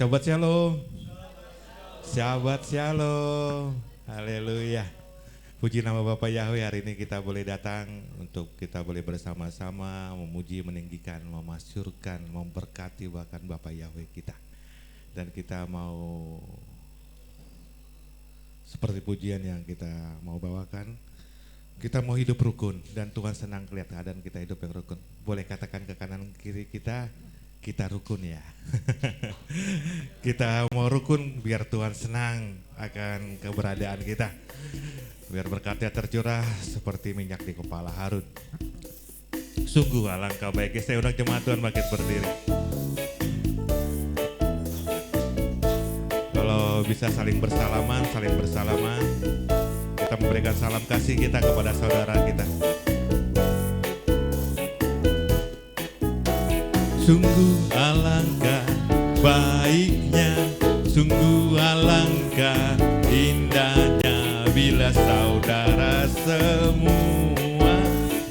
Sahabat Shalom. Sahabat Shalom. Haleluya. Puji nama Bapak Yahweh, hari ini kita boleh datang untuk kita boleh bersama-sama memuji, meninggikan, memasyurkan, memberkati bahkan Bapak Yahweh kita. Dan kita mau seperti pujian yang kita mau bawakan, kita mau hidup rukun dan Tuhan senang lihat keadaan kita hidup yang rukun. Boleh katakan ke kanan kiri kita rukun ya. Kita mau rukun biar Tuhan senang akan keberadaan kita. Biar berkatnya tercurah seperti minyak di kepala Harun. Sungguh alangkah baiknya. Saya undang jemaat Tuhan bangkit berdiri. Kalau bisa saling bersalaman. Kita memberikan salam kasih kita kepada saudara kita. Sungguh alangkah baiknya, sungguh alangkah indahnya bila saudara semua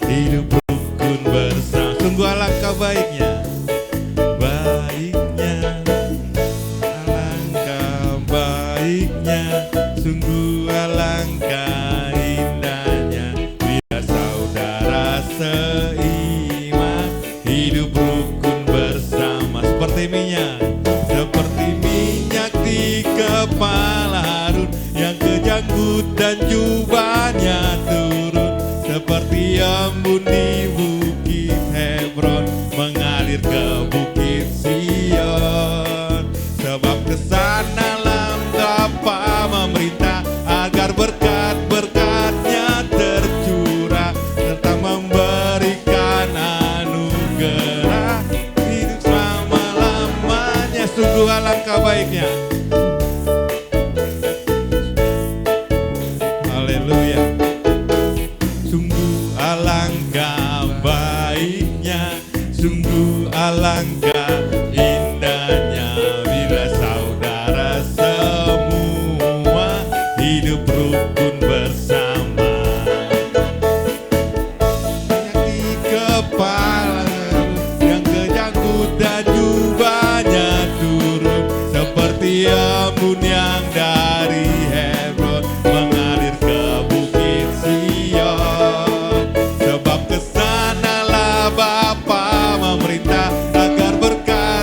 hidup rukun bersama. Sungguh alangkah baiknya, alangkah baiknya, sungguh alangkah indahnya bila saudara seiman hidup rukun bersama. Seperti minyak di kepala Harun yang kejanggut dan jubahnya turun, seperti embun di bukit Hebron mengalir ke bukit Sion. Sebab kesanalah Bapa memerintah agar berkat-berkatnya tercurah serta memberikan anugerah hidup selama-lamanya. Sungguh alangkah baiknya. Haleluya. Sungguh alangkah baiknya, sungguh alangkah indahnya bila saudara semua hidup rukun bersama. Minyak di kepala yang kejanggut dan jubahnya turun, seperti embun yang dari Hebron mengalir ke bukit Sion. Sebab kesanalah Bapa memerintah agar berkat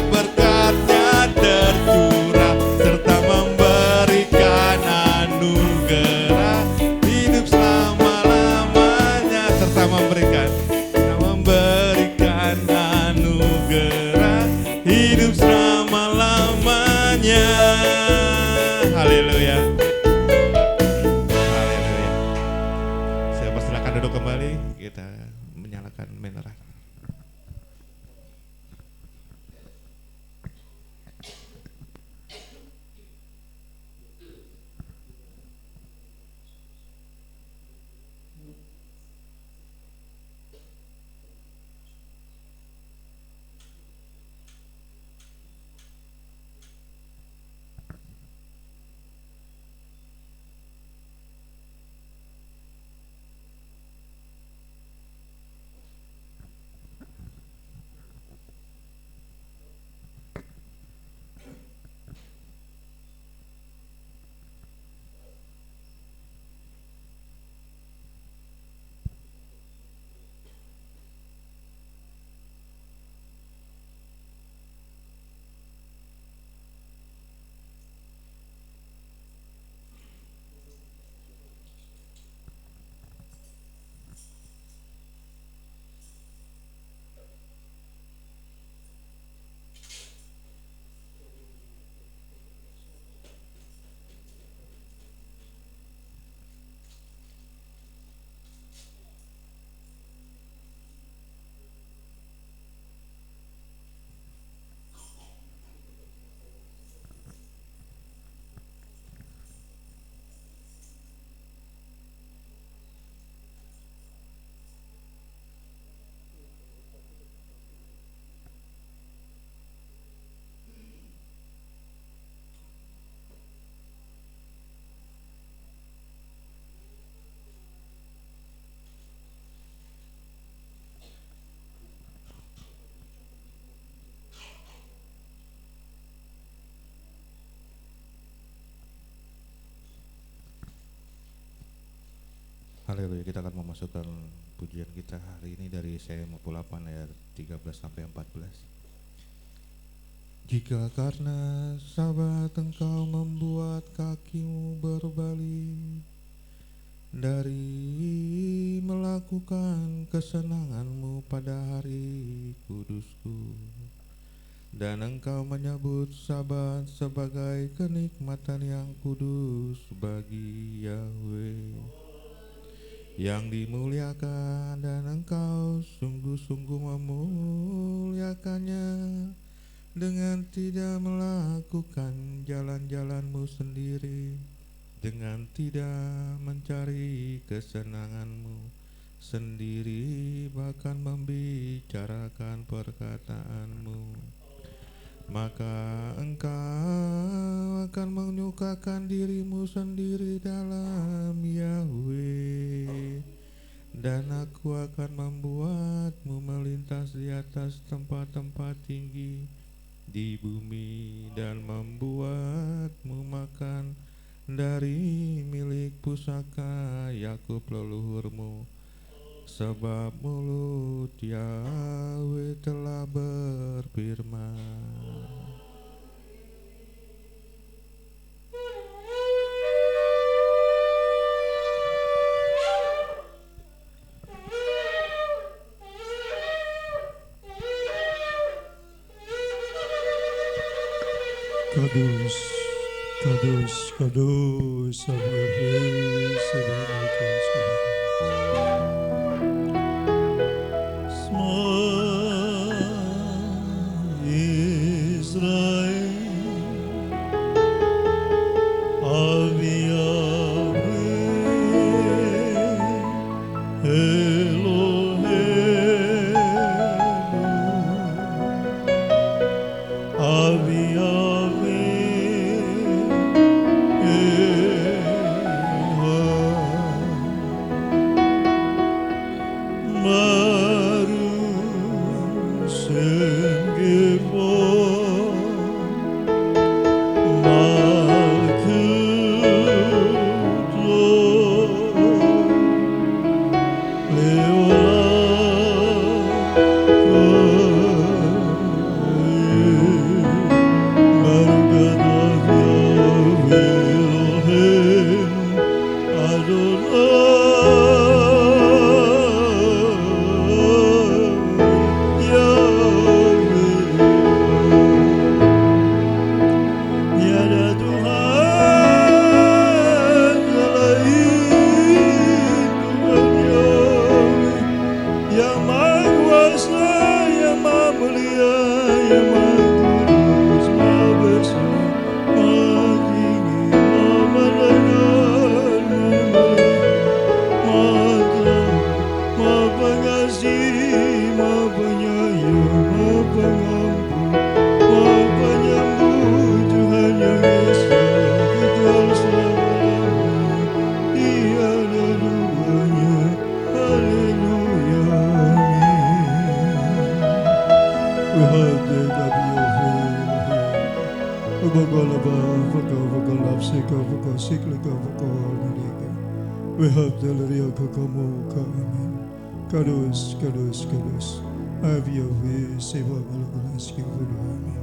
Haleluya, kita akan memasukkan pujian kita hari ini dari Yesaya 58 ayat 13 sampai 14. Jika karena sabat engkau membuat kakimu berbalik dari melakukan kesenanganmu pada hari kudusku, dan engkau menyebut sabat sebagai kenikmatan yang kudus bagi Yahweh yang dimuliakan, dan engkau sungguh-sungguh memuliakannya dengan tidak melakukan jalan-jalanmu sendiri, dengan tidak mencari kesenanganmu sendiri, bahkan membicarakan perkataanmu, maka engkau akan menyukakan dirimu sendiri dalam Yahweh, dan aku akan membuatmu melintas di atas tempat-tempat tinggi di bumi, dan membuatmu makan dari milik pusaka Yakub leluhurmu, sebab mulut Yahweh telah berfirman. Kudus, kudus, kudus, Yahweh, Sebagai Semua Israel, Avi Yahweh, Elohim, Avi Kadus, kadus, kadus, Avi Yahweh, Sewa Malakulas Kifudami.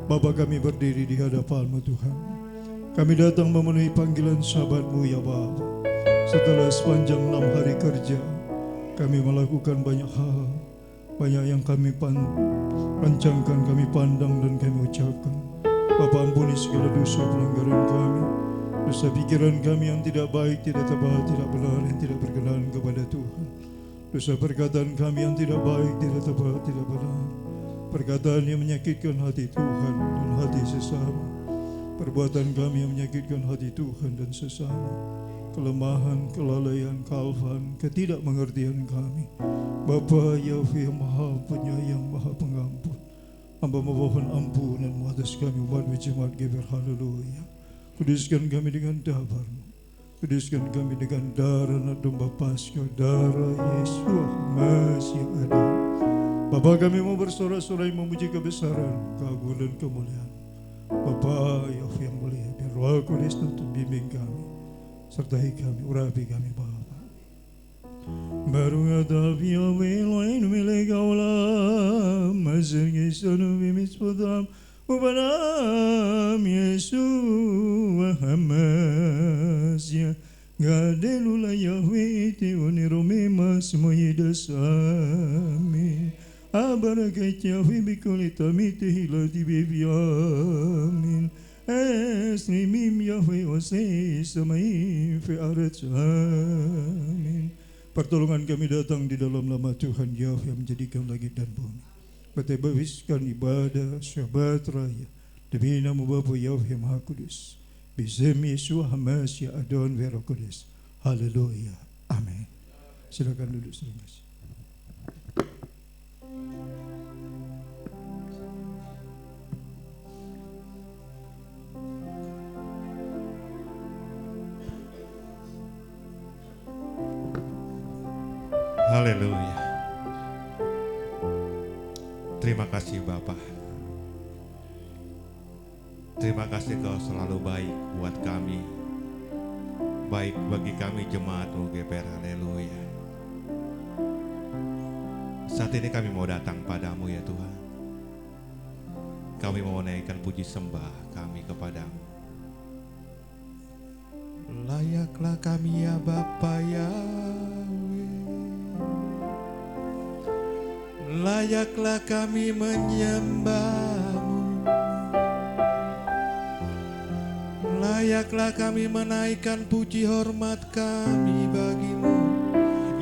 Bapa, kami berdiri di hadapan-Mu Tuhan. Kami datang memenuhi panggilan sahabat-Mu ya Bapa. Setelah sepanjang 6 hari kerja, kami melakukan banyak hal, banyak yang kami rancangkan, kami pandang dan kami ucapkan. Bapa, ampuni segala dosa pelanggaran kami, dosa pikiran kami yang tidak baik, tidak tepat, tidak benar, yang tidak berkenan kepada Tuhan. Dosa perkataan kami yang tidak baik, tidak tepat, tidak benar. Perkataan yang menyakitkan hati Tuhan dan hati sesama. Perbuatan kami yang menyakitkan hati Tuhan dan sesama. Kelemahan, kelalaian, kealfaan, ketidakmengertian kami. Bapa Yahweh yang Maha Penyayang, Maha Pengampun. Hamba memohon ampunan atas kami umat jemaat Geber. Haleluya. Kuduskan kami dengan dabar-Mu. Kuduskan kami dengan darah anak domba Paskah, darah Yesus Masih yang ada. Bapa, kami mau bersorak-sorai memuji kebesaran, keagungan dan kemuliaan Bapa Yahweh yang mulia. Biar Roh Kudus untuk bimbing kami, sertai kami, urapi kami Bapa. Baruch atah Yahweh Eloheinu melech haolam, asher gesanu b'mitzvotav u'banam Yeshua HaMashiach. Gadelu la Yahweh Teone Romema Smoyedas Amin. Abarakat Yahweh Bikol Tamit Hilati Bebi Amin. Esnimim Yahweh Osei Samaim Fe'arat Amin. Pertolongan kami datang di dalam nama Tuhan Yahweh yang menjadikan langit dan bumi. Bertebabiskan ibadah Syabat Raya demi nama Bapa Yahweh Maha Kudus. Bisem Yeshua HaMashiach Adon Vero Kudus. Haleluya. Amin. Silakan duduk saudara. Haleluya. Terima kasih Bapa. Terima kasih Kau selalu baik buat kami. Baik bagi kami jemaat-Mu GPR. Haleluya. Saat ini kami mau datang padamu ya Tuhan. Kami mau menaikkan puji sembah kami kepadamu. Layaklah kami ya Bapa Yahweh. Layaklah kami menyembah-Mu. Layaklah kami menaikkan puji hormat kami bagi-Mu,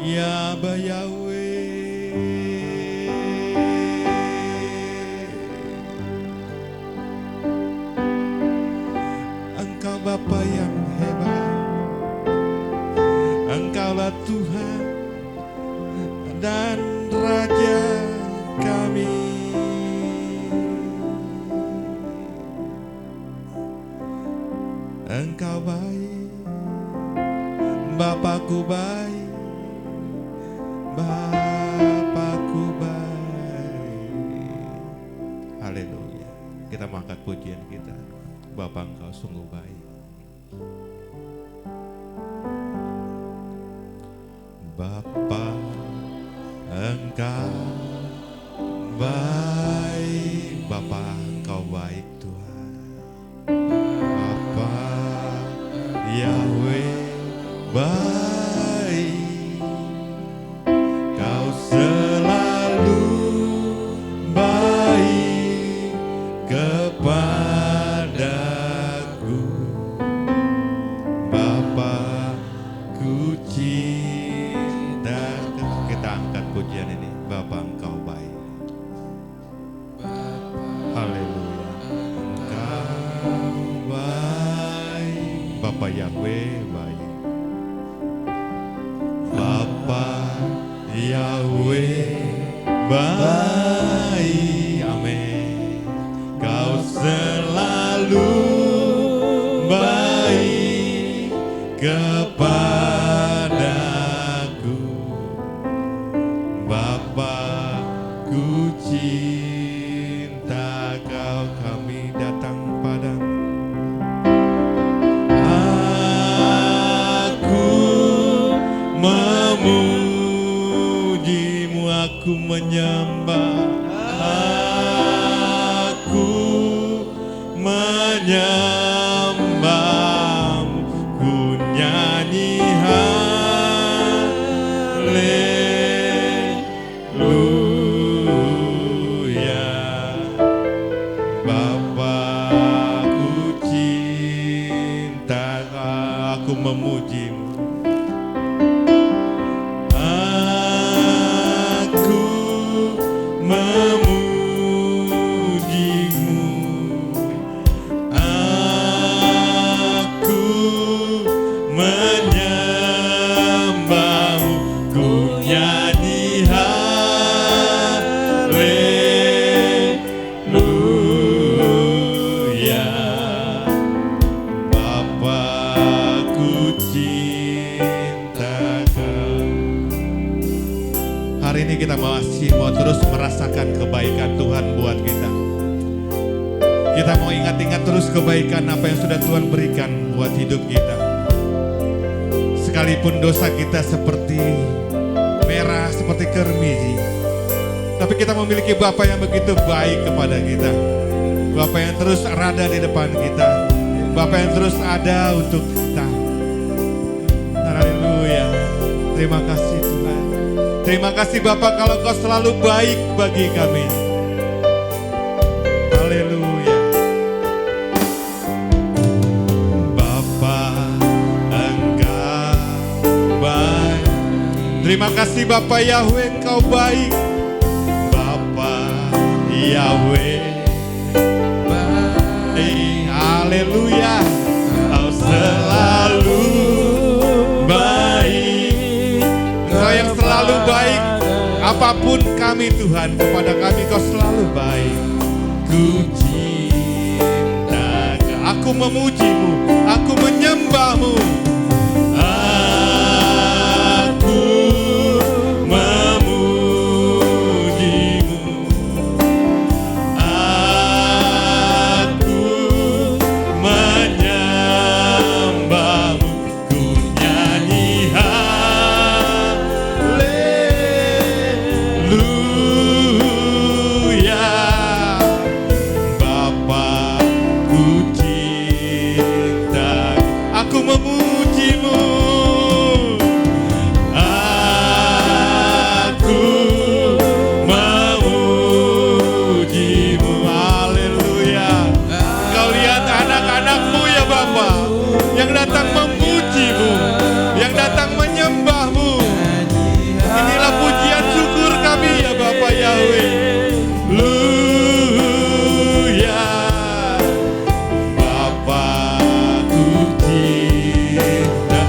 ya Aba Yahweh. Engkau Bapa yang hebat, Engkaulah Tuhan dan Raja kami. Engkau baik, Bapakku baik, Bapakku baik. Haleluya. Kita mengangkat pujian kita. Bapa Engkau sungguh baik. Bapa Engkau baik, Bapa Engkau baik Tuhan. Bapa Yahweh baik, Kau selalu baik kepadaku. Bapa ku cinta. Kita angkat pujian ini. Bapa Engkau baik. Haleluya. Engkau baik, Bapa Yahweh baik. Bapa Yahweh baik. Amin. Kau selalu baik kepadaku. Bapa ku cinta Kau, kami datang padamu. Aku memuji-Mu, aku menyembah, aku menyembah-Mu, ku nyanyi haleluya. Bapa ku cinta, aku memuji-Mu. Aku memuji-Mu, aku menyembah-Mu, ku nyanyi haleluya. Bapa ku cinta Kau. Hari ini kita masih mau terus merasakan kebaikan Tuhan buat kita. Kita mau ingat-ingat terus kebaikan apa yang sudah Tuhan berikan buat hidup kita. Sekalipun dosa kita seperti merah seperti kermiji. Tapi kita memiliki Bapa yang begitu baik kepada kita. Bapa yang terus ada di depan kita. Bapa yang terus ada untuk kita. Haleluya. Terima kasih Tuhan. Terima kasih Bapa kalau Kau selalu baik bagi kami. Haleluya. Bapa, Engkau baik. Terima kasih Bapa Yahweh, Engkau baik. Bapa Yahweh baik. Haleluya. Kau selalu baik. Engkau yang selalu baik. Apapun kami Tuhan, kepada kami Kau selalu baik. Ku cinta, aku memuji-Mu, aku menyembah-Mu. Aku memuji-Mu. Aku menyembah-Mu. Ku nyanyi haleluya. Bapa, ku cinta, aku memuji-Mu. Aku memuji-Mu. Haleluya. Kau lihat anak-anak-Mu ya Bapa, yang datang memuji-Mu, yang datang menyembah-Mu. Inilah pujian syukur kami ya Bapa Yahweh. Haleluya. Bapa, ku cinta,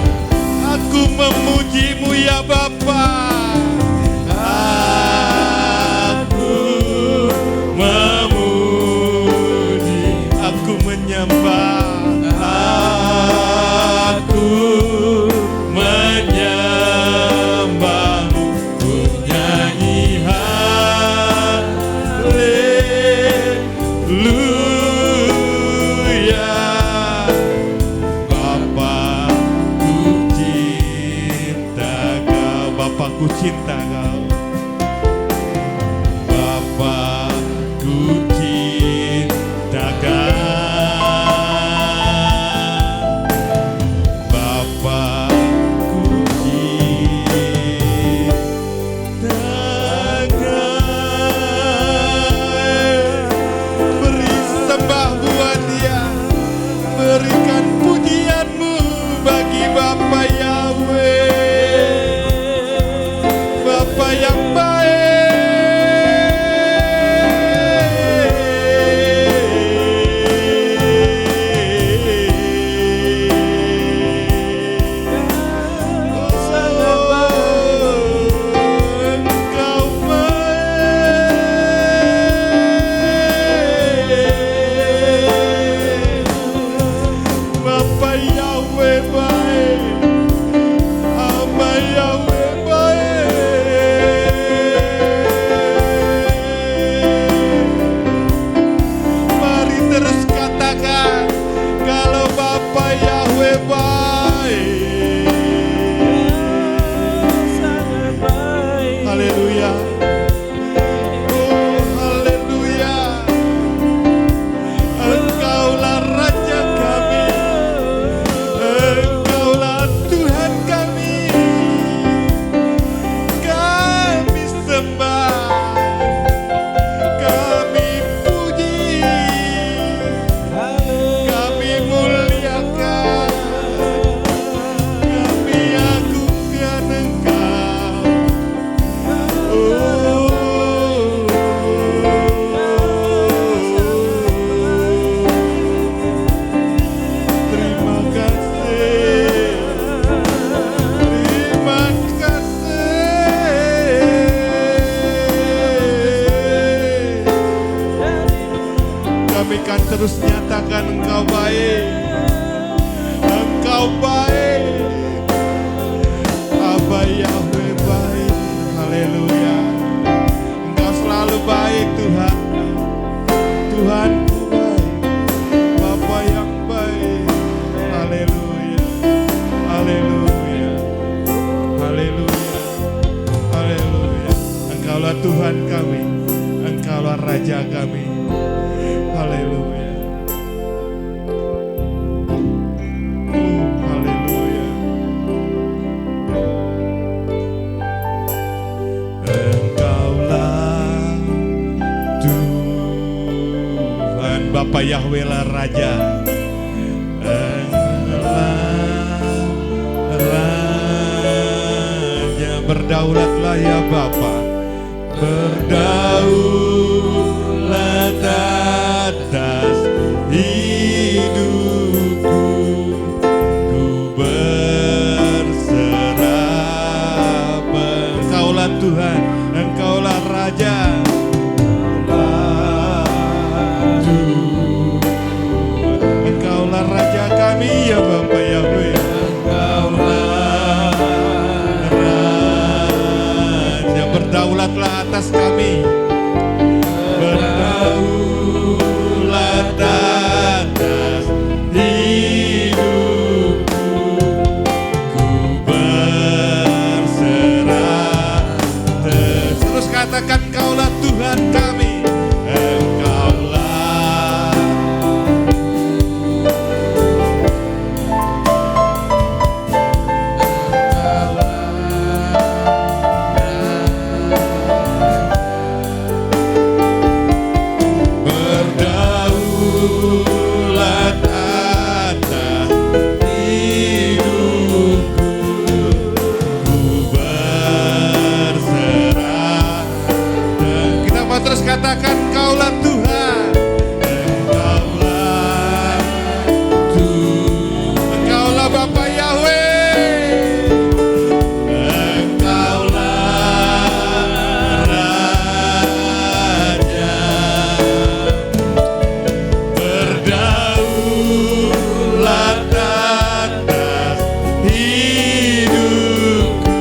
aku memuji-Mu ya Bapa. Aku memuji, aku menyembah. Aku menyembah-Mu. Ku nyanyi haleluya. Bapa, ku cinta Kau. Bapa, ku cinta Kau. Bapa, ku cinta Kau. Bapa, ku cinta Kau. Beri sembah buat Dia, berikan pujian-Mu bagi Bapa Yahweh, Bapa yang Engkau baik. Bapa Yahweh baik. Hamba Yahweh baik. Mari terus katakan kalau Bapa Yahweh baik. Haleluya. Oh haleluya. Engkaulah Raja kami. Engkaulah Tuhan kami. Kami sembah. Kami puji. Kami muliakan. Kami agungkan Engkau. Terima kasih. Terima kasih. Kami kan terus nyatakan Engkau baik. Engkau baik. Abba Yahweh baik. Haleluya. Engkau selalu baik Tuhan. Tuhanku baik. Bapa yang baik. Haleluya. Haleluya. Haleluya. Raja kami. Haleluya. Oh, haleluya. Engkaulah Tuhan, Bapa Yahweh lah Raja. Berdaulatlah ya Bapa, berdaulat atas hidupku, ku berserah. Engkaulah Tuhan, Engkaulah Raja. Engkaulah Raja kami ya Bapa Yahweh. Berdaulatlah atas kami, berdaulat atas hidupku, ku berserah. Terus katakan, Engkaulah Tuhan kami. Katakan, Engkaulah Tuhan, Engkaulah Tuhan, Engkaulah Bapa Yahweh, Engkaulah Raja, berdaulat atas hidupku,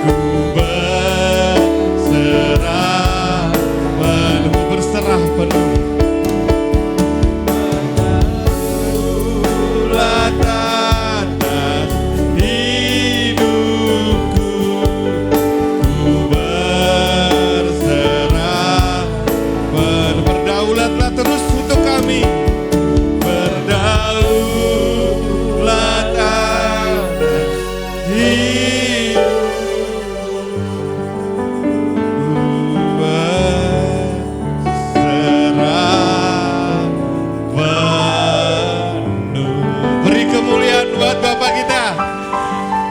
ku berserah penuh. Berdaulat atas hidupku, ku berserah. Berdaulatlah terus untuk kami. Berdaulat atas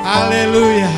haleluya.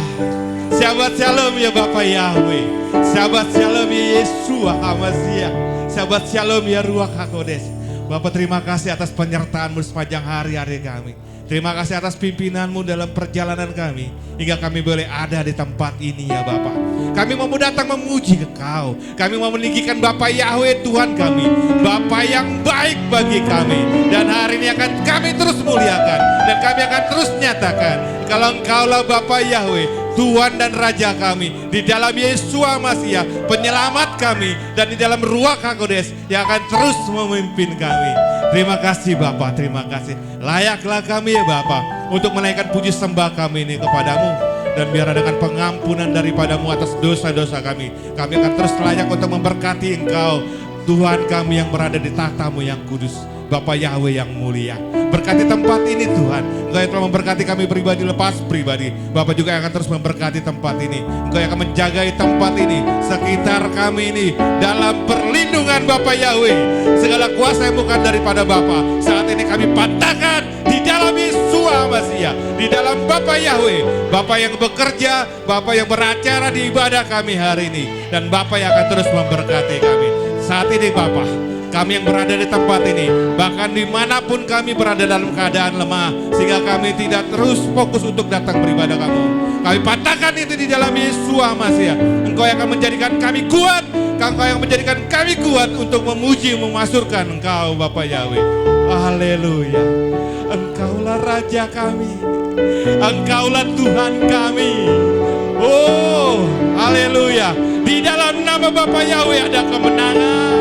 Shabbat shalom ya Bapa Yahweh. Shabbat shalom ya Yeshua HaMashiach. Shabbat shalom ya Ruach HaKodesh. Bapak, terima kasih atas penyertaan-Mu sepanjang hari-hari kami. Terima kasih atas pimpinan-Mu dalam perjalanan kami, hingga kami boleh ada di tempat ini ya Bapak. Kami mau datang memuji Engkau. Kami mau meninggikan Bapa Yahweh Tuhan kami, Bapa yang baik bagi kami. Dan hari ini akan kami terus muliakan, dan kami akan terus nyatakan kalau Engkaulah Bapa Yahweh, Tuhan dan Raja kami, di dalam Yeshua HaMashiach, penyelamat kami, dan di dalam Ruach HaKodesh yang akan terus memimpin kami. Terima kasih Bapa, terima kasih. Layaklah kami ya Bapa untuk menaikkan puji sembah kami ini kepadamu. Dan biar dengan pengampunan daripadamu atas dosa-dosa kami akan terus layak untuk memberkati Engkau, Tuhan kami yang berada di tahta-Mu yang kudus, Bapa Yahweh yang mulia. Berkati tempat ini Tuhan. Engkau yang telah memberkati kami pribadi lepas pribadi. Bapak juga yang akan terus memberkati tempat ini. Engkau yang akan menjagai tempat ini, sekitar kami ini, dalam perlindungan Bapa Yahweh. Segala kuasa yang bukan daripada Bapa, saat ini kami patahkan di dalam Yeshua HaMashiach, di dalam Bapa Yahweh. Bapa yang bekerja, Bapa yang beracara di ibadah kami hari ini, dan Bapa yang akan terus memberkati kami. Saat ini Bapa, kami yang berada di tempat ini, bahkan dimanapun kami berada dalam keadaan lemah, sehingga kami tidak terus fokus untuk datang beribadah kamu, kami patahkan itu di dalam Yeshua HaMashiach. Engkau yang akan menjadikan kami kuat, Engkau yang menjadikan kami kuat untuk memuji, memasyurkan Engkau Bapa Yahweh. Haleluya. Engkaulah Raja kami, Engkaulah Tuhan kami. Oh, haleluya. Di dalam nama Bapa Yahweh ada kemenangan.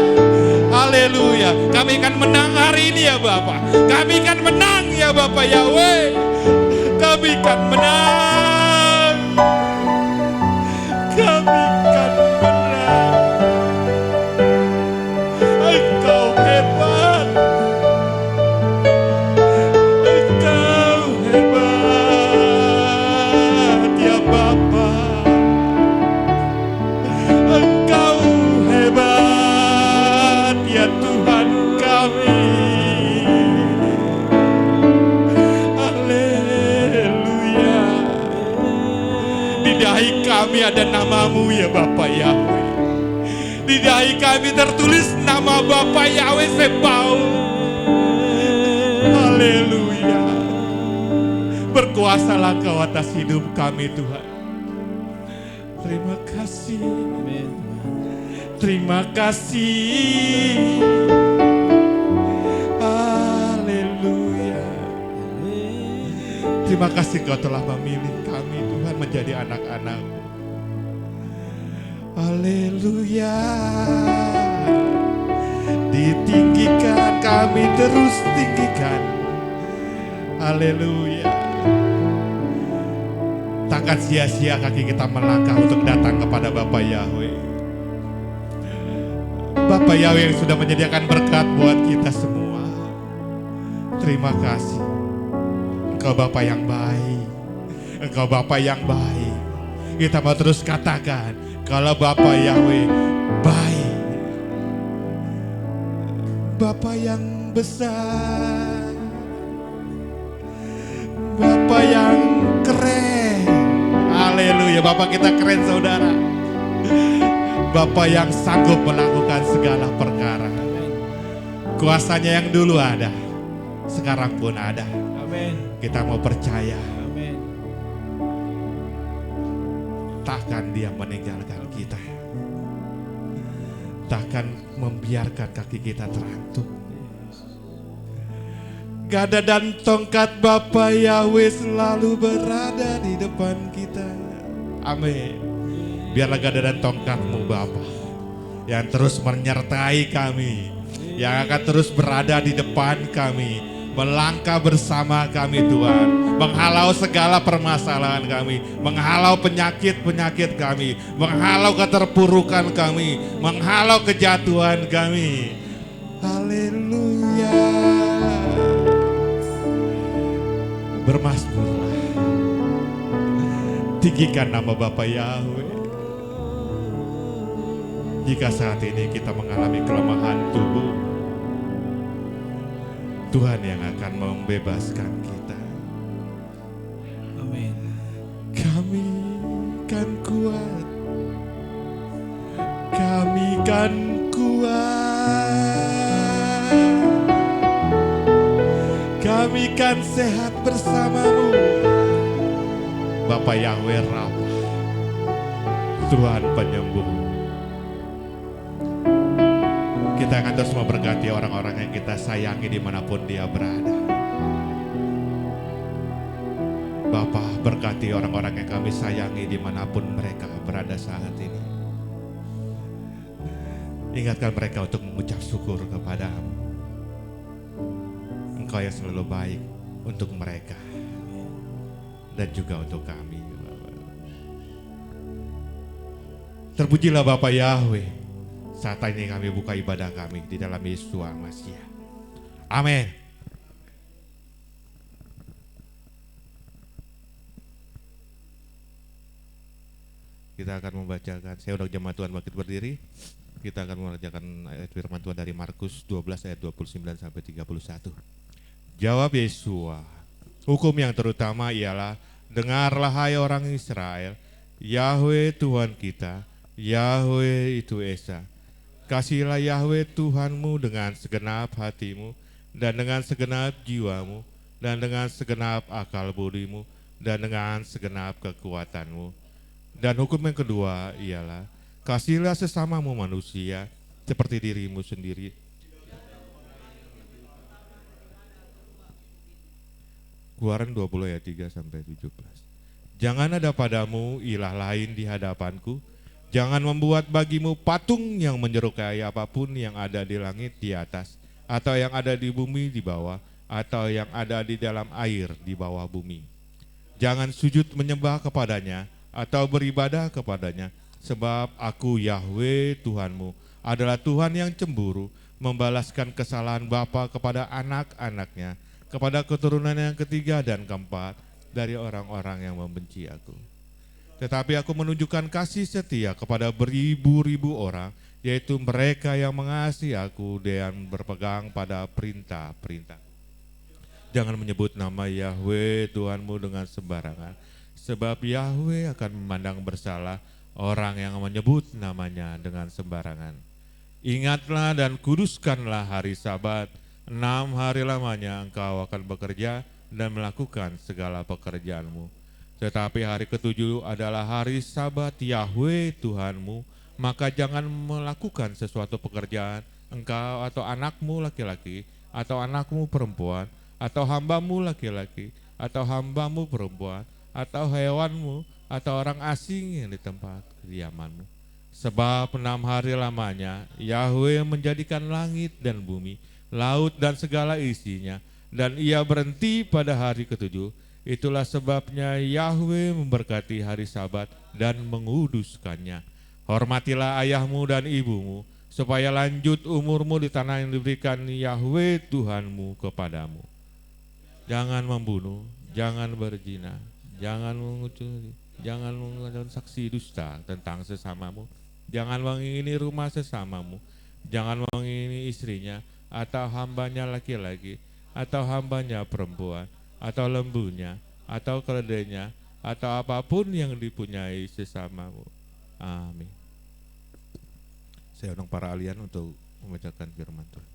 Haleluya. Kami akan menang hari ini ya Bapa. Kami akan menang ya Bapa Yahweh. Kami akan menang. Kami akan menang. kami ada namamu ya Bapa Yahweh. Di dahi kami tertulis nama Bapa Yahweh Sebaot. Haleluya. Berkuasalah Kau atas hidup kami Tuhan. Terima kasih. Terima kasih. Haleluya. Terima kasih Kau telah memilih kami Tuhan menjadi anak-anak-Mu. Haleluya. Ditinggikan, kami terus tinggikan. Haleluya. Takkan sia-sia kaki kita melangkah untuk datang kepada Bapa Yahweh. Bapa Yahweh yang sudah menyediakan berkat buat kita semua. Terima kasih. Engkau Bapa yang baik. Engkau Bapa yang baik. Kita mau terus katakan, kalau Bapa Yahweh baik. Bapa yang besar. Bapa yang keren. Haleluya, Bapa kita keren saudara. Bapa yang sanggup melakukan segala perkara. Kuasanya yang dulu ada, sekarang pun ada. Amin. Kita mau percaya. Amin. Takkan Dia meninggalkan kita. Takkan membiarkan kaki kita terantuk. Gada dan tongkat Bapa Yahweh selalu berada di depan kita. Amin. Biarlah gada dan tongkat-Mu Bapa yang terus menyertai kami, yang akan terus berada di depan kami, melangkah bersama kami Tuhan, menghalau segala permasalahan kami, menghalau penyakit-penyakit kami, menghalau keterpurukan kami, menghalau kejatuhan kami. Haleluya. Bermasmurlah, tinggikan nama Bapa Yahweh. Jika saat ini kita mengalami kelemahan tubuh, Tuhan yang akan membebaskan kita. Amin. Kami kan kuat, kami kan kuat, kami kan sehat bersama-Mu. Bapa Yahweh Rafa, Tuhan penyembuh. Kita akan terus memberkati orang-orang yang kita sayangi dimanapun dia berada. Bapa, berkati orang-orang yang kami sayangi dimanapun mereka berada saat ini. Ingatkan mereka untuk mengucap syukur kepada-Mu. Engkau yang selalu baik untuk mereka dan juga untuk kami. Terpujilah Bapa Yahweh. Saat ini kami buka ibadah kami di dalam Yesus Tuhan Masiah. Amin. Kita akan membacakan, saya undang jemaat Tuhan bangkit berdiri. Kita akan membacakan ayat firman Tuhan dari Markus 12 ayat 29 sampai 31. Jawab Yesua, hukum yang terutama ialah, dengarlah hai orang Israel, Yahweh Tuhan kita, Yahweh itu Esa. Kasihilah Yahweh Tuhanmu dengan segenap hatimu, dan dengan segenap jiwamu, dan dengan segenap akal budimu, dan dengan segenap kekuatanmu. Dan hukum yang kedua ialah, kasihilah sesamamu manusia seperti dirimu sendiri. Keluaran 20 ayat 3 sampai 17. Jangan ada padamu ilah lain di hadapanku. Jangan membuat bagimu patung yang menyerupai apapun yang ada di langit di atas, atau yang ada di bumi di bawah, atau yang ada di dalam air di bawah bumi. Jangan sujud menyembah kepadanya, atau beribadah kepadanya, sebab aku Yahweh Tuhanmu adalah Tuhan yang cemburu, membalaskan kesalahan bapa kepada anak-anaknya, kepada keturunan yang ketiga dan keempat dari orang-orang yang membenci aku. Tetapi aku menunjukkan kasih setia kepada beribu-ribu orang, yaitu mereka yang mengasihi aku dan berpegang pada perintah-perintah. Jangan menyebut nama Yahweh Tuhanmu dengan sembarangan, sebab Yahweh akan memandang bersalah orang yang menyebut namanya dengan sembarangan. Ingatlah dan kuduskanlah hari Sabat, 6 hari lamanya engkau akan bekerja dan melakukan segala pekerjaanmu. Tetapi hari ketujuh adalah hari Sabat Yahweh Tuhanmu, maka jangan melakukan sesuatu pekerjaan engkau atau anakmu laki-laki, atau anakmu perempuan, atau hambamu laki-laki, atau hambamu perempuan, atau hewanmu, atau orang asing yang di tempat kediamanmu. Sebab 6 hari lamanya Yahweh menjadikan langit dan bumi, laut dan segala isinya, dan ia berhenti pada hari ketujuh. Itulah sebabnya Yahweh memberkati hari Sabat dan menguduskannya. Hormatilah ayahmu dan ibumu, supaya lanjut umurmu di tanah yang diberikan Yahweh Tuhanmu kepadamu. Jangan membunuh, jangan berzina, jangan mengucuri, jangan mengadakan saksi dusta tentang sesamamu, jangan mengingini rumah sesamamu, jangan mengingini istrinya, atau hambanya laki-laki, atau hambanya perempuan, atau lembunya, atau keledainya, atau apapun yang dipunyai sesamamu. Amin. Saya undang para ahlian untuk membacakan firman Tuhan.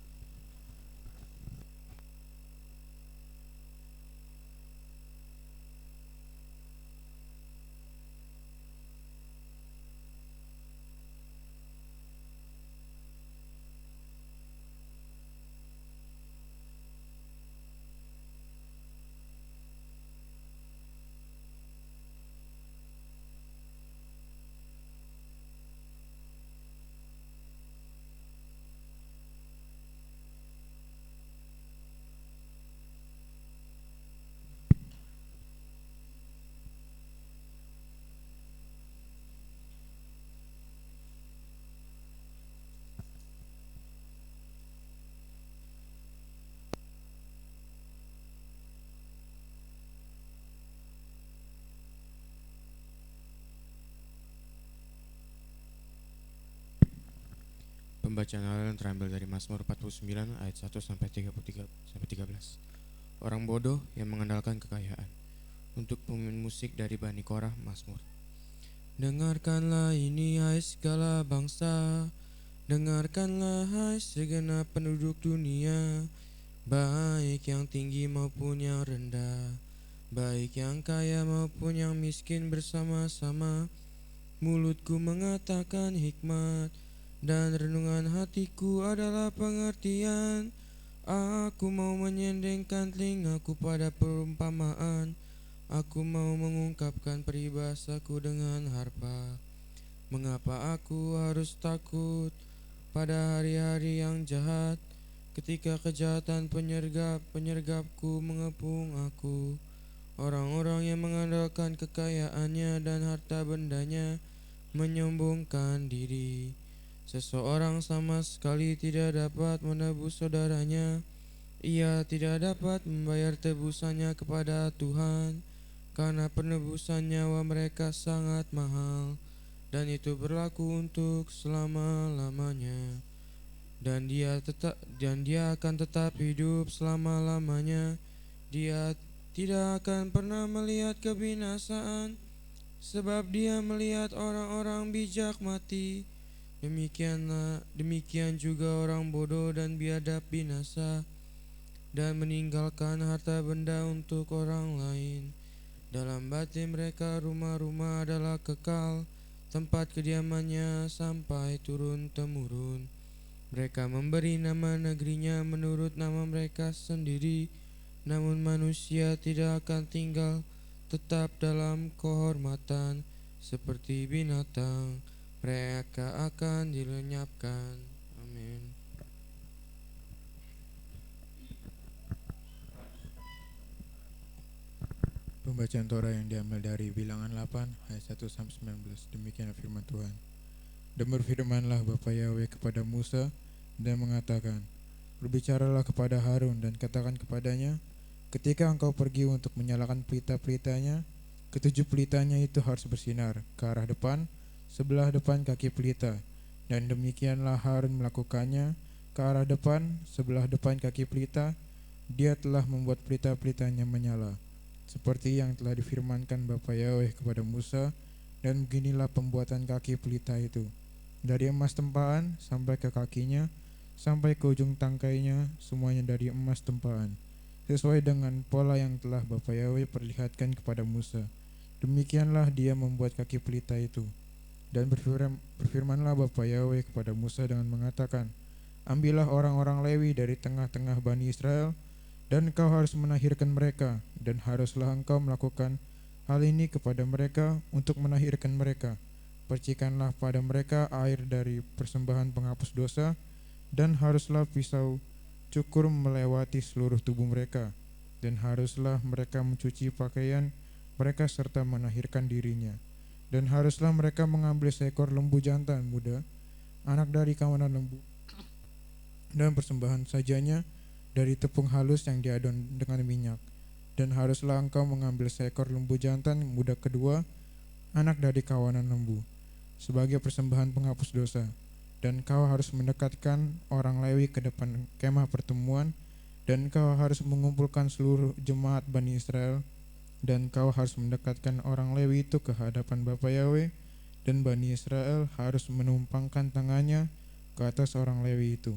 Pembacaan halalan terambil dari Mazmur 49 ayat 1 sampai 33 sampai 13. Orang bodoh yang mengandalkan kekayaan. Untuk pemain musik dari Bani Korah, Mazmur. Dengarkanlah ini hai segala bangsa, dengarkanlah hai segenap penduduk dunia, baik yang tinggi maupun yang rendah, baik yang kaya maupun yang miskin bersama-sama. Mulutku mengatakan hikmat, dan renungan hatiku adalah pengertian. Aku mau menyendengkan telingaku pada perumpamaan. Aku mau mengungkapkan peribahasaku dengan harpa. Mengapa aku harus takut pada hari-hari yang jahat, ketika kejahatan penyergapku mengepung aku? Orang-orang yang mengandalkan kekayaannya dan harta bendanya menyombongkan diri. Seseorang sama sekali tidak dapat menebus saudaranya. Ia tidak dapat membayar tebusannya kepada Tuhan, karena penebusan nyawa mereka sangat mahal, dan itu berlaku untuk selama-lamanya. Dan dia akan tetap hidup selama-lamanya. Dia tidak akan pernah melihat kebinasaan, sebab dia melihat orang-orang bijak mati. Demikian juga orang bodoh dan biadab binasa, dan meninggalkan harta benda untuk orang lain. Dalam batin mereka rumah-rumah adalah kekal, tempat kediamannya sampai turun-temurun. Mereka memberi nama negerinya menurut nama mereka sendiri, namun manusia tidak akan tinggal tetap dalam kehormatan seperti binatang. Mereka akan dilenyapkan. Amin. Pembacaan Torah yang diambil dari Bilangan 8 ayat 1 sampai 19. Demikian firman Tuhan. Dan berfirmanlah Bapa Yahweh kepada Musa dan mengatakan, berbicaralah kepada Harun dan katakan kepadanya, ketika engkau pergi untuk menyalakan pelita-pelitanya, ketujuh pelitanya itu harus bersinar ke arah depan, sebelah depan kaki pelita, dan demikianlah Harun melakukannya ke arah depan, sebelah depan kaki pelita. Dia telah membuat pelita-pelitanya menyala. seperti yang telah difirmankan Bapa Yahweh kepada Musa, dan beginilah pembuatan kaki pelita itu. Dari emas tempaan sampai ke kakinya, sampai ke ujung tangkainya, semuanya dari emas tempaan, sesuai dengan pola yang telah Bapa Yahweh perlihatkan kepada Musa. Demikianlah dia membuat kaki pelita itu. Dan berfirmanlah Bapa Yahweh kepada Musa dengan mengatakan, ambillah orang-orang Lewi dari tengah-tengah Bani Israel, dan engkau harus menahirkan mereka, dan haruslah engkau melakukan hal ini kepada mereka untuk menahirkan mereka. Percikanlah pada mereka air dari persembahan penghapus dosa, dan haruslah pisau cukur melewati seluruh tubuh mereka, dan haruslah mereka mencuci pakaian mereka serta menahirkan dirinya. Dan haruslah mereka mengambil seekor lembu jantan muda, anak dari kawanan lembu, dan persembahan sajanya dari tepung halus yang diadon dengan minyak. Dan haruslah engkau mengambil seekor lembu jantan muda kedua, anak dari kawanan lembu, sebagai persembahan penghapus dosa. Dan kau harus mendekatkan orang Lewi ke depan kemah pertemuan, dan kau harus mengumpulkan seluruh jemaat Bani Israel, dan kau harus mendekatkan orang Lewi itu ke hadapan Bapa Yahweh, dan Bani Israel harus menumpangkan tangannya ke atas orang Lewi itu.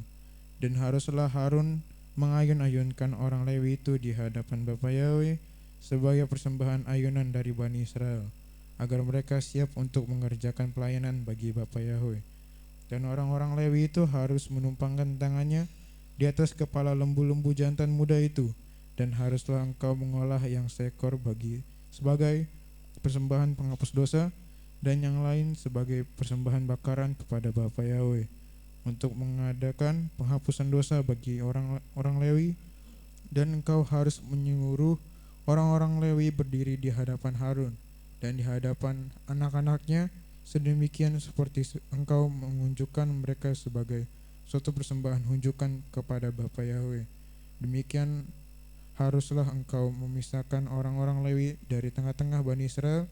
Dan haruslah Harun mengayun-ayunkan orang Lewi itu di hadapan Bapa Yahweh sebagai persembahan ayunan dari Bani Israel, agar mereka siap untuk mengerjakan pelayanan bagi Bapa Yahweh. Dan orang-orang Lewi itu harus menumpangkan tangannya di atas kepala lembu-lembu jantan muda itu, dan haruslah engkau mengolah yang seekor sebagai persembahan penghapus dosa, dan yang lain sebagai persembahan bakaran kepada Bapa Yahweh, untuk mengadakan penghapusan dosa bagi orang Lewi. Dan engkau harus menyuruh orang-orang Lewi berdiri di hadapan Harun dan di hadapan anak-anaknya, sedemikian seperti engkau menunjukkan mereka sebagai suatu persembahan hunjukan kepada Bapa Yahweh. Demikian haruslah engkau memisahkan orang-orang Lewi dari tengah-tengah Bani Israel,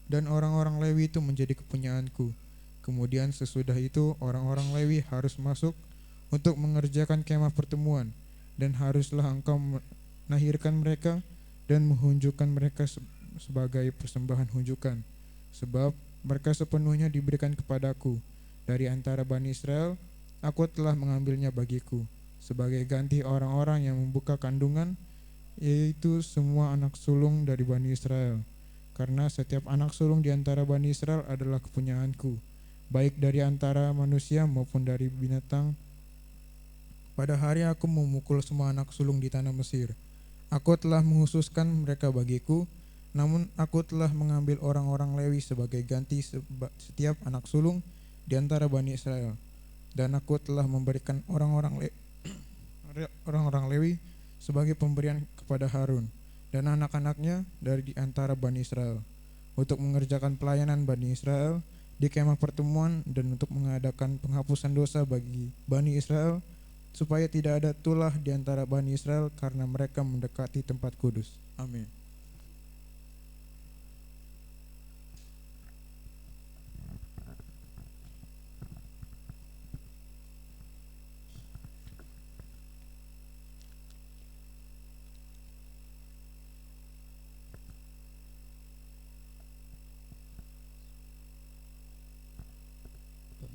dan orang-orang Lewi itu menjadi kepunyaanku. Kemudian sesudah itu orang-orang Lewi harus masuk untuk mengerjakan kemah pertemuan, dan haruslah engkau menahirkan mereka dan menghunjukkan mereka sebagai persembahan hunjukan, sebab mereka sepenuhnya diberikan kepadaku dari antara Bani Israel. Aku telah mengambilnya bagiku sebagai ganti orang-orang yang membuka kandungan, yaitu semua anak sulung dari Bani Israel, karena setiap anak sulung di antara Bani Israel adalah kepunyaanku, baik dari antara manusia maupun dari binatang. Pada hari aku memukul semua anak sulung di tanah Mesir, aku telah menghususkan mereka bagiku, namun aku telah mengambil orang-orang Lewi sebagai ganti setiap anak sulung di antara Bani Israel. Dan aku telah memberikan orang-orang Lewi sebagai pemberian kepada Harun dan anak-anaknya dari di antara Bani Israel, untuk mengerjakan pelayanan Bani Israel di kemah pertemuan, dan untuk mengadakan penghapusan dosa bagi Bani Israel, supaya tidak ada tulah di antara Bani Israel karena mereka mendekati tempat kudus. Amin.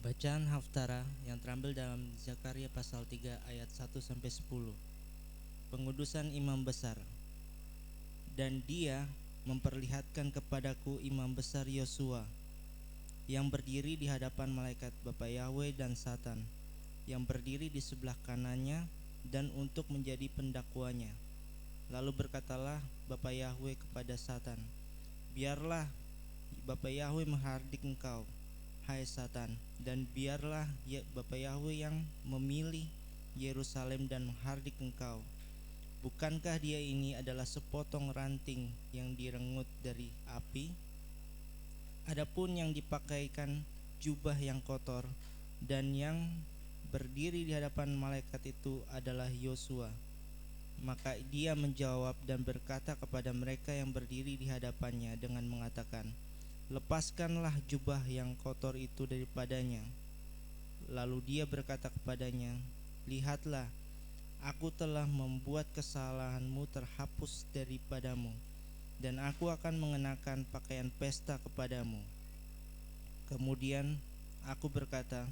Bacaan Haftarah yang terambil dalam Zakaria pasal 3 ayat 1-10. Pengudusan imam besar. Dan dia memperlihatkan kepadaku imam besar Yosua, yang berdiri di hadapan malaikat Bapa Yahweh dan Satan, yang berdiri di sebelah kanannya dan untuk menjadi pendakwanya. Lalu berkatalah Bapa Yahweh kepada Satan, biarlah Bapa Yahweh menghardik engkau, hai Satan, dan biarlah Bapa Yahweh yang memilih Yerusalem dan menghardik engkau. Bukankah dia ini adalah sepotong ranting yang direngut dari api? Adapun yang dipakaikan jubah yang kotor dan yang berdiri di hadapan malaikat itu adalah Yosua. Maka dia menjawab dan berkata kepada mereka yang berdiri di hadapannya dengan mengatakan, lepaskanlah jubah yang kotor itu daripadanya. Lalu dia berkata kepadanya, lihatlah, aku telah membuat kesalahanmu terhapus daripadamu, dan aku akan mengenakan pakaian pesta kepadamu. Kemudian aku berkata,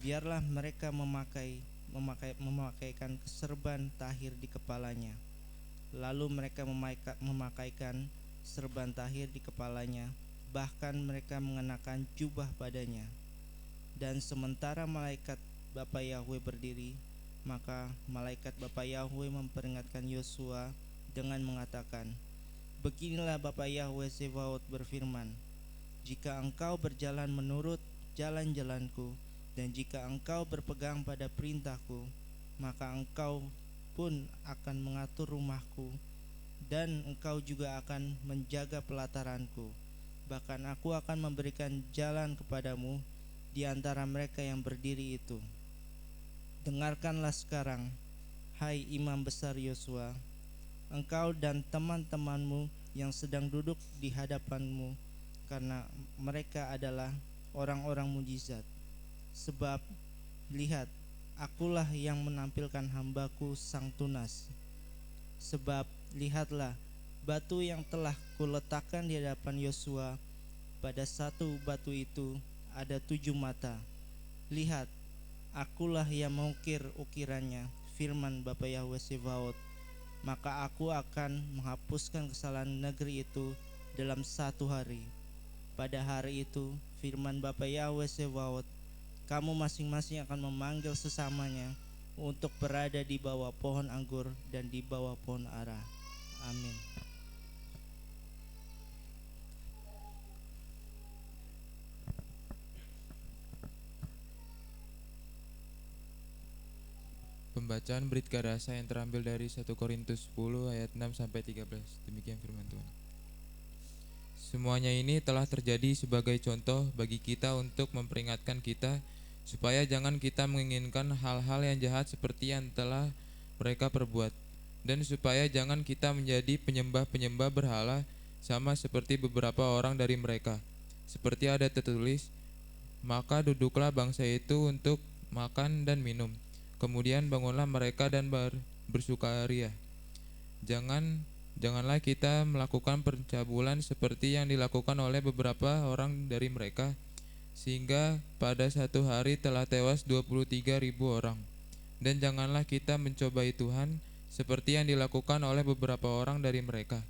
biarlah mereka memakaikan serban tahir di kepalanya. Lalu mereka memakaikan serban tahir di kepalanya, bahkan mereka mengenakan jubah padanya. Dan sementara malaikat Bapa Yahweh berdiri, maka malaikat Bapa Yahweh memperingatkan Yosua dengan mengatakan, beginilah Bapa Yahweh Sebaot berfirman, jika engkau berjalan menurut jalan-jalanku, dan jika engkau berpegang pada perintahku, maka engkau pun akan mengatur rumahku, dan engkau juga akan menjaga pelataranku. Bahkan aku akan memberikan jalan kepadamu di antara mereka yang berdiri itu. Dengarkanlah sekarang, hai imam besar Yosua, engkau dan teman-temanmu yang sedang duduk di hadapanmu, karena mereka adalah orang-orang mujizat. Sebab lihat, akulah yang menampilkan hambaku sang tunas. Sebab lihatlah, batu yang telah kuletakkan di hadapan Yosua, pada satu batu itu ada 7 mata. Lihat, akulah yang mengukir ukirannya, firman Bapa Yahweh Sebaot. Maka aku akan menghapuskan kesalahan negeri itu dalam 1 hari. Pada hari itu, firman Bapa Yahweh Sebaot, kamu masing-masing akan memanggil sesamanya untuk berada di bawah pohon anggur dan di bawah pohon ara. Amin. Pembacaan Brit Kadasa yang terambil dari 1 Korintus 10 ayat 6 sampai 13. Demikian firman Tuhan. Semuanya ini telah terjadi sebagai contoh bagi kita untuk memperingatkan kita supaya jangan kita menginginkan hal-hal yang jahat seperti yang telah mereka perbuat, dan supaya jangan kita menjadi penyembah-penyembah berhala sama seperti beberapa orang dari mereka. Seperti ada tertulis, maka duduklah bangsa itu untuk makan dan minum. Kemudian bangunlah mereka dan bersukaria. Janganlah kita melakukan percabulan seperti yang dilakukan oleh beberapa orang dari mereka, sehingga pada satu hari telah tewas 23.000 orang. Dan janganlah kita mencobai Tuhan seperti yang dilakukan oleh beberapa orang dari mereka,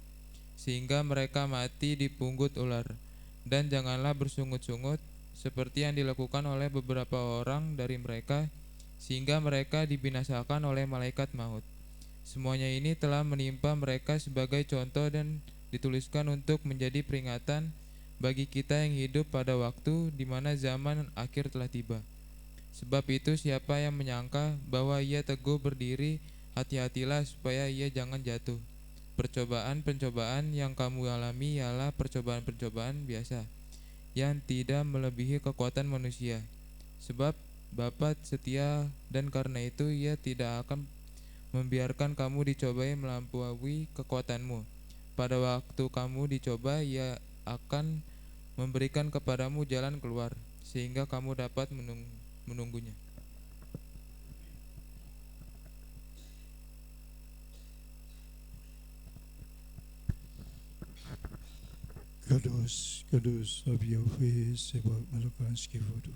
sehingga mereka mati dipunggut ular. Dan janganlah bersungut-sungut seperti yang dilakukan oleh beberapa orang dari mereka, sehingga mereka dibinasakan oleh malaikat maut. Semuanya ini telah menimpa mereka sebagai contoh dan dituliskan untuk menjadi peringatan bagi kita yang hidup pada waktu di mana zaman akhir telah tiba. Sebab itu siapa yang menyangka bahwa ia teguh berdiri, hati-hatilah supaya ia jangan jatuh. Percobaan-pencobaan yang kamu alami ialah percobaan-percobaan biasa, yang tidak melebihi kekuatan manusia. Sebab Bapa setia, dan karena itu ia tidak akan membiarkan kamu dicobai melampaui kekuatanmu. Pada waktu kamu dicoba, ia akan memberikan kepadamu jalan keluar, sehingga kamu dapat menunggunya. Kudus, kudus, Yahweh, sebab melakukan sekifudu.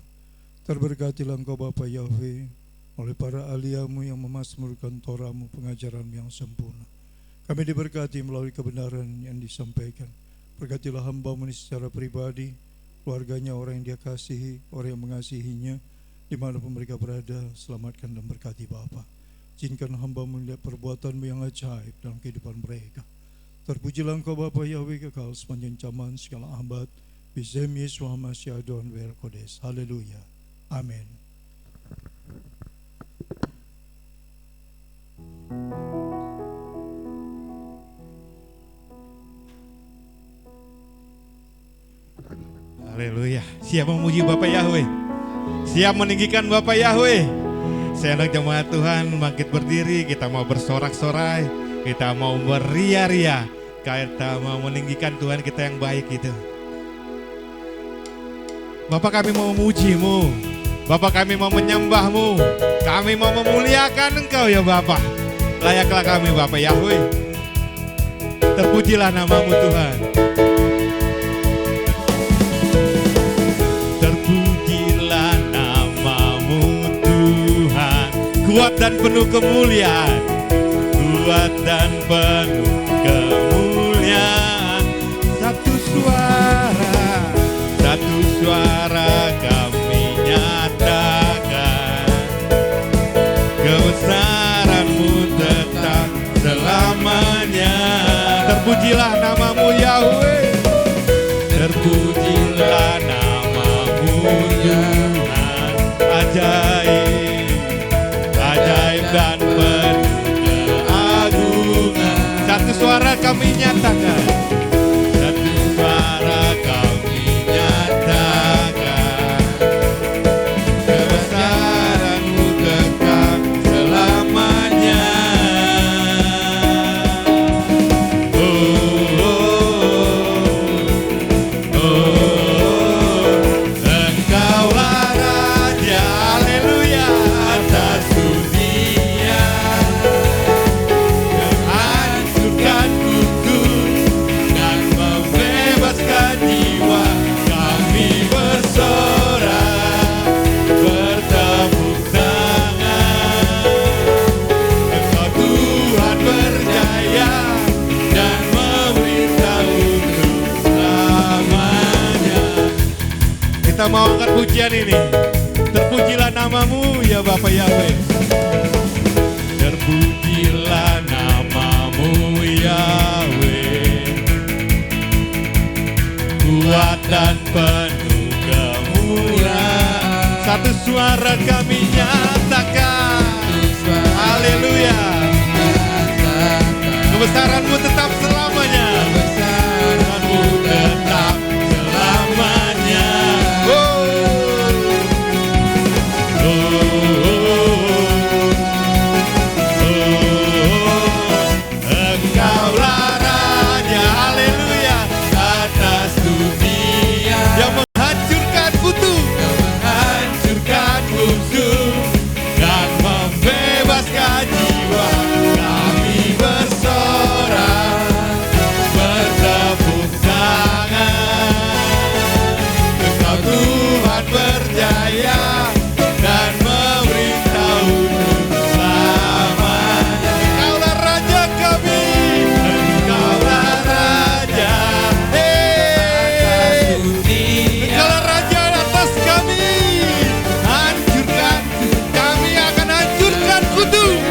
Terberkatilah Engkau Bapa Yahweh oleh para ahliamu yang memasmurkan Torahmu, pengajaran yang sempurna. Kami diberkati melalui kebenaran yang disampaikan. Berkatilah hamba-Mu secara pribadi, keluarganya, orang yang Dia kasihi, orang yang mengasihinya, dimanapun mereka berada. Selamatkan dan berkati Bapa. Izinkan hamba-Mu melihat perbuatan-Mu yang ajaib dalam kehidupan mereka. Terpujilah Engkau Bapa Yahweh kekal sepanjang zaman segala abad. Bisem Yesus Masih Adon Wer Kodes. Haleluya. Amin. Haleluya. Siap memuji Bapak Yahweh, siap meninggikan Bapak Yahweh. Seanak jemaat Tuhan bangkit berdiri, kita mau bersorak-sorai, kita mau beria-ria, kita mau meninggikan Tuhan kita yang baik itu. Bapak, kami mau memuji-Mu, Bapak, kami mau menyembah-Mu, kami mau memuliakan Engkau ya Bapak. Layaklah kami Bapak Yahweh. Terpujilah namamu Tuhan. Terpujilah namamu Tuhan. Kuat dan penuh kemuliaan. Kuat dan penuh kemuliaan. Satu suara kami nyatakan. Kebesaran-Mu tetap selamanya. Terpujilah namamu Yahweh. Terpujilah namamu Tuhan. Ajaib, ajaib dan penuh keagungan. Satu suara kami nyatakan. Satu suara kami nyatakan. Kebesaran-Mu kekal selamanya. Engkaulah Raja, haleluya, atas dunia. Menghancurkan kukul dan membebaskan jiwa. Kami bersorak, bertepuk tangan. Engkau Tuhan berjaya dan memerintah untuk selamanya. Kita mau angkat pujian ini. Terpujilah namamu ya Bapa Yahweh. Terpujilah namamu Yahweh. Kuat dan penuh kemuliaan. Satu suara kami nyatakan. Haleluya. Kebesaran-Mu tetap selamanya. Kebesaran-Mu tetap selamanya. Engkaulah Raja, haleluya, atas dunia. Yang menghancurkan kutuk, dan membebaskan jiwa. Kami bersorak, bertepuk tangan. Engkau Tuhan berjaya dan memerintah untuk selamanya. Engkaulah Raja kami, Engkaulah Raja, Engkaulah Raja atas kami. Hancurkan, kami akan hancurkan kutuk.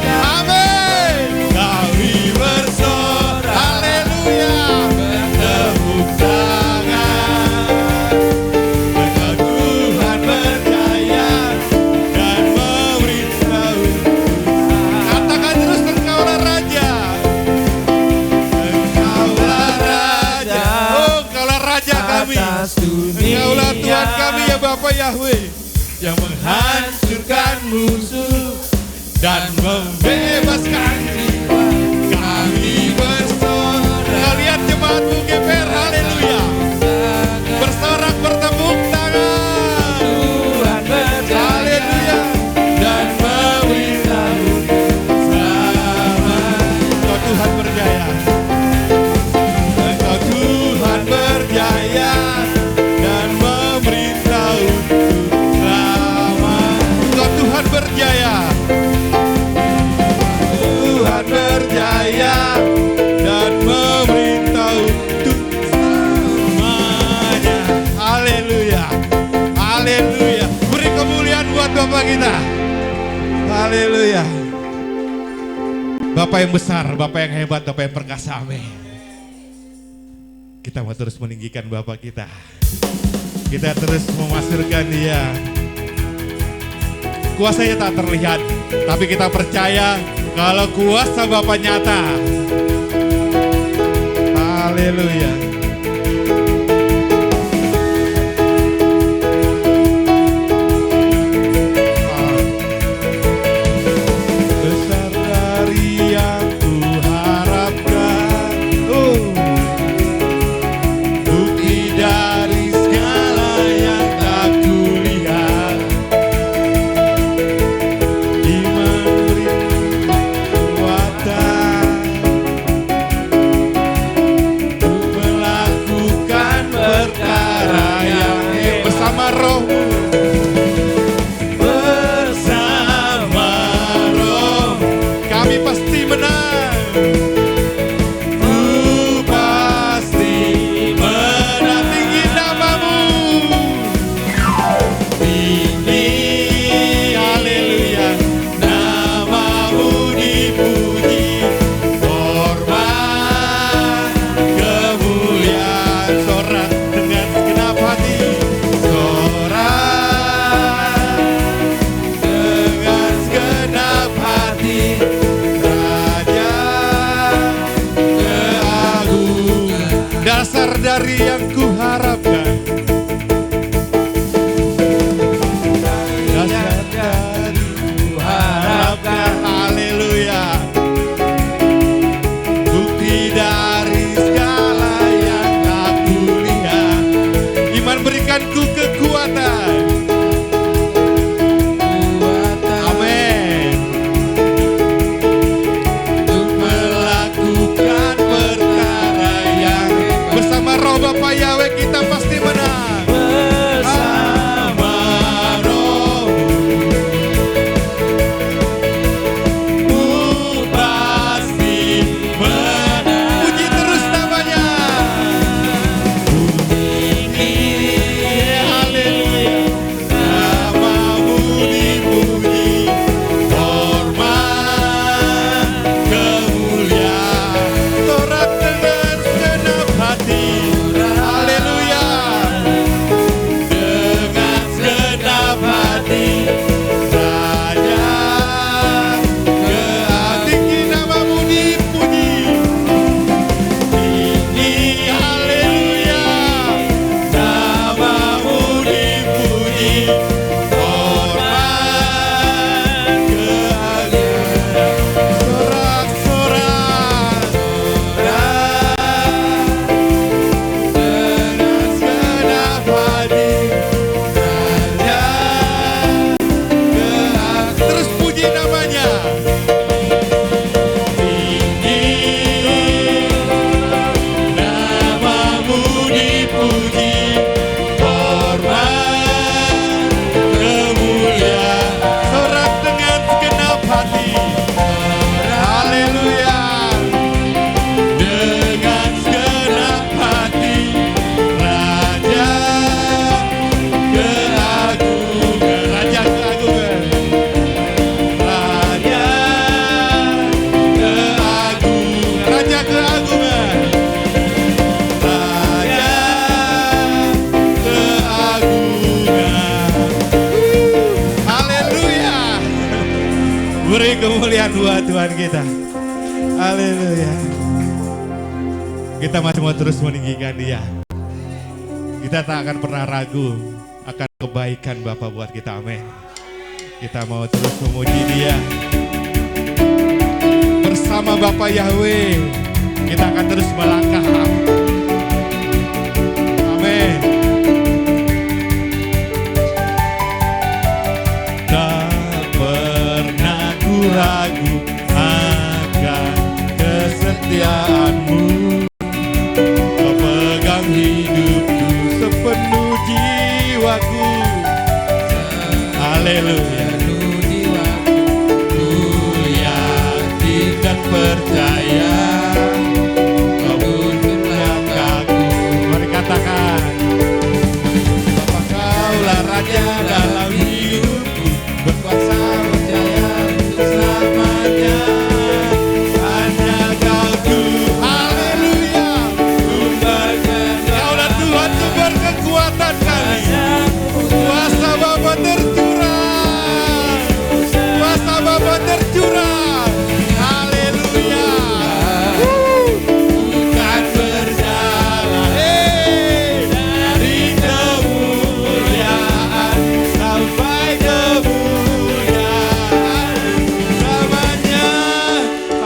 Amin. Kami bersorak, haleluya, bertepuk tangan. Engkau Tuhan berjaya dan memerintah untuk. Katakan terus, Engkaulah Raja. Engkaulah Raja. Oh, Engkaulah Raja kami. Engkaulah Tuhan kami ya Bapa Yahweh. Yang menghancurkan musuh dan membebaskan jiwa. Kami bersorak. Kau lihat jemaat-Mu GPR, haleluya. Bersorak, bertepuk tangan. Tuhan berjaya, haleluya, dan memerintah untuk selamanya. Engkau Tuhan berjaya. Engkau Tuhan berjaya dan memerintah untuk selamanya. Engkau Tuhan berjaya. Tuhan berjaya dan memerintah untuk selamanya. Haleluya, haleluya. Beri kemuliaan buat Bapa kita. Haleluya. Bapa yang besar, Bapa yang hebat, Bapa yang perkasa. Amin. Kita mau terus meninggikan Bapa kita. Kita terus memasukkan Dia. Kuasanya tak terlihat, tapi kita percaya kalau kuasa Bapa nyata. Haleluya. Besar dari yang ku harapkan, bukti dari segala yang tak kulihat. Iman beri kekuatan Beri kemuliaan buat Tuhan kita. Haleluya. Kita masih mau terus meninggikan Dia. Kita tak akan pernah ragu akan kebaikan Bapa buat kita. Amin. Kita mau terus memuji Dia. Bersama Bapa Yahweh, kita akan terus melangkah. Amin. Tak pernah ku ragu akan kesetiaan-Mu. Kau pegang hidupku sepenuh jiwaku. Haleluya. Dan percaya kau bukan langkahku. Mari katakan, Bapa Kaulah Raja dalam hidupku, berkuasa berjaya untuk selamanya. Hanya Kau Tuhan, haleluya. Kaulah Tuhan sumber kekuatan kami. Kuasa Bapa tercurah, kuasa Bapa tercurah.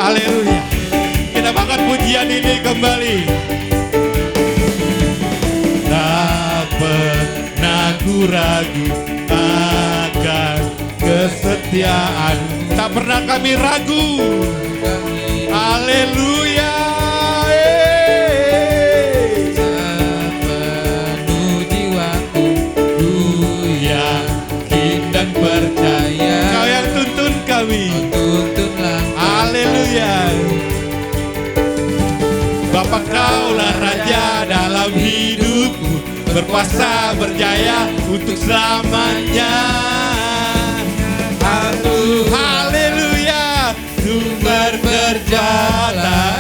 Haleluya. Kita makan pujian ini kembali. Tak pernah ku ragu akan kesetiaan. Tak pernah kami ragu. Haleluya. Sepenuh jiwaku ku yakin dan percaya. Kau yang tuntun kami. Tuntunlah. Haleluya. Bapa Kaulah Raja dalam hidupku, berkuasa berjaya untuk selamanya. Aku haleluya, sumber berjalan,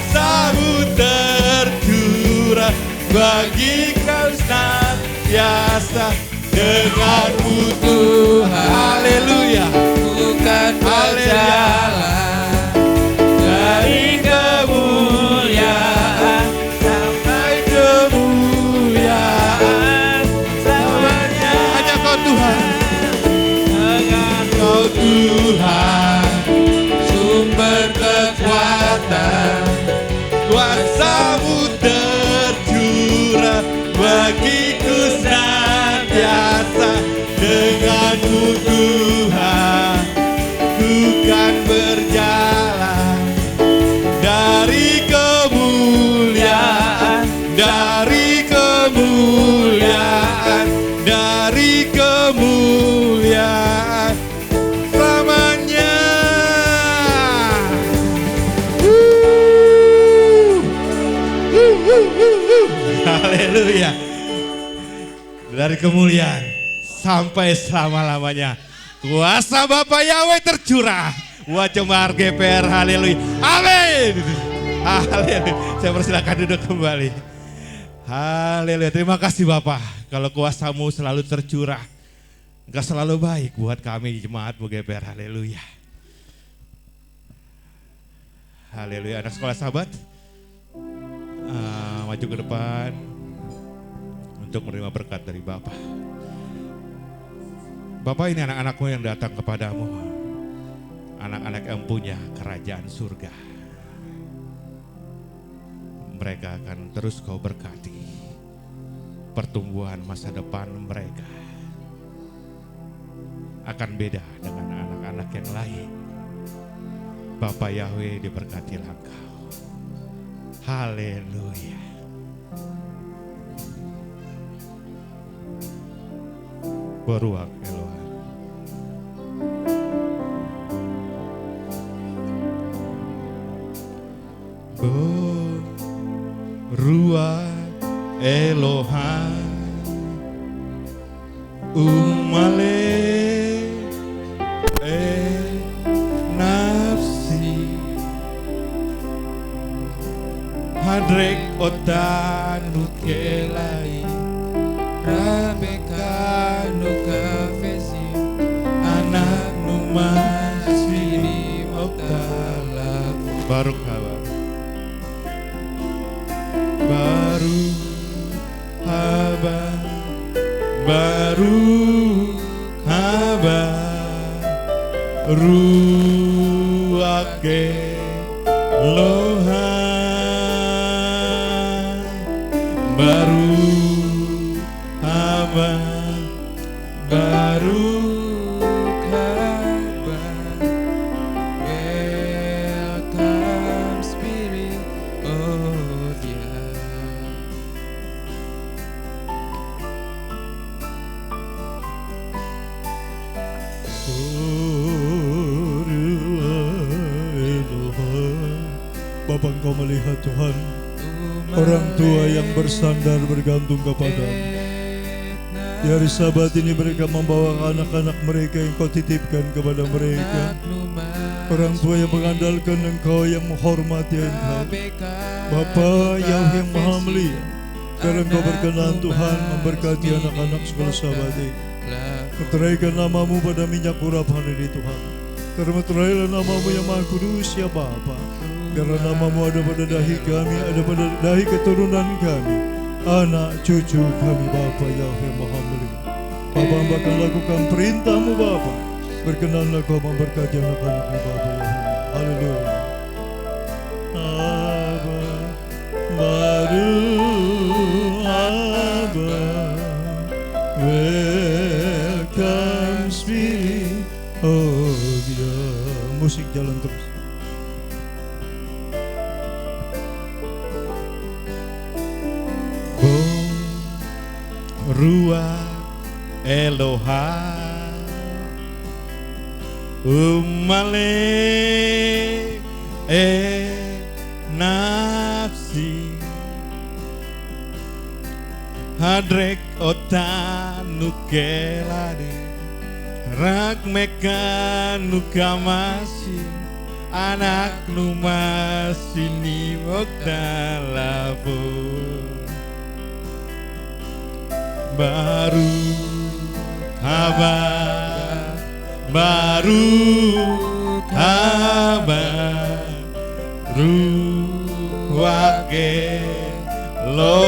sambut tercurah bagi Kau senantiasa denganmu Tuhan. Haleluya. Bukan berjalan dari kemuliaan sampai kemuliaan selamanya. Hanya Kau Tuhan, hanya Kau Tuhan, sumber kekuatan. Kuasa-Mu tercurah bagiku senantiasa. Denganmu Tuhan, ku kan berjalan dari kemuliaan, dari kemuliaan, dari kemuliaan selamanya. Haleluya. Dari kemuliaan sampai selama-lamanya. Kuasa Bapa Yahweh tercurah. Buat jemaat GPR, haleluya. Amin. Haleluya. Saya persilakan duduk kembali. Haleluya. Terima kasih Bapa. Kalau kuasa-Mu selalu tercurah. Engkau selalu baik buat kami jemaat GPR, haleluya. Haleluya. Anak sekolah sahabat, maju ke depan untuk menerima berkat dari Bapa. Bapak, ini anak-anak-Mu yang datang kepadamu, anak-anak yang punya kerajaan surga. Mereka akan terus Kau berkati pertumbuhan masa depan mereka. Akan beda dengan anak-anak yang lain. Bapa Yahweh, diberkatilah Engkau. Haleluya. Beruang Elohim. Beruang Elohim. Umale nafsi hadrek otan nukelai rabeka nukafesi anak numa masih oktalah Baruch haba Baruch haba Baruch haba Ruach Elohai Baruch haba Baruch haba, welcome Spirit of Yah. Bapa, Engkau melihat Tuhan orang tua yang bersandar bergantung kepadamu. Di hari Sabat ini mereka membawa anak-anak mereka yang Kau titipkan kepada mereka. Orang tua yang mengandalkan Engkau, yang menghormati Engkau. Bapa Yahweh yang Maha Mulia, biar Engkau berkenan Tuhan memberkati anak-anak sekolah Sabat ini. Meteraikan namamu pada minyak urapan ini Tuhan. Termeterailah namamu yang Maha Kudus ya Bapa. Biarlah namamu ada pada dahi kami, ada pada dahi keturunan kami, anak cucu kami Bapa Yahweh Maha Mulia. Bapa, Hamba akan lakukan perintahmu Bapa. Berkenanlah Kau memberkati anak-anakmu Bapa Yahweh. Haleluya. Abba, Baruch Abba, welcome Spirit of Yah. Musik jalan terus. Ruach Elohai Umalek nafsi Hadrek otanu kelade Rak meka nukamasi Anak numasi ni okdalapo Baruch haba Baruch haba Ruach Elohai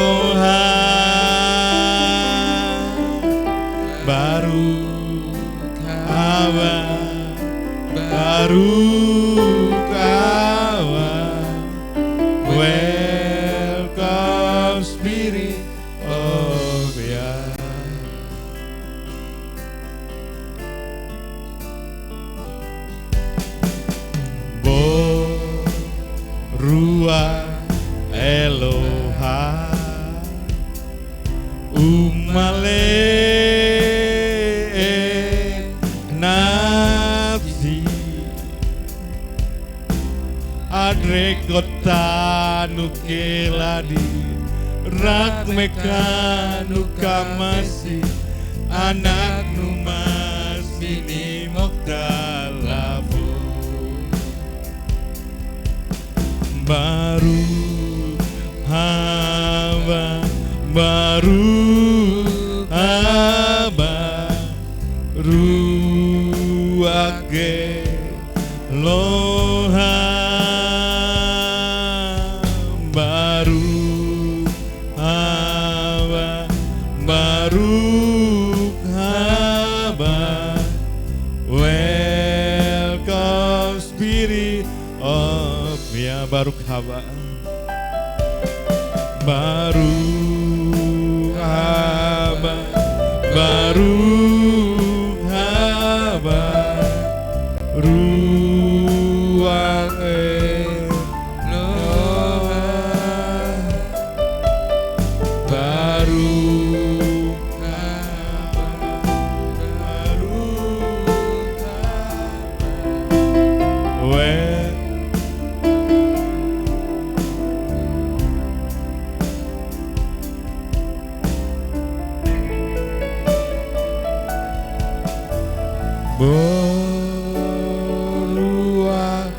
Baruch haba Baruch haba Welcome Spirit of Yah. Ruach Elohai Umalek nafsi Adrek otanu keladi Rak meka nukamasi Anak numas bini mokdalapo Baruch haba Baruch haba Ruach Elohai Baruch haba Baruch haba Welcome Spirit of Yah. Baruch haba Baruch haba Baruch haba Ruach Elohai Baruch haba Baruch haba Ruach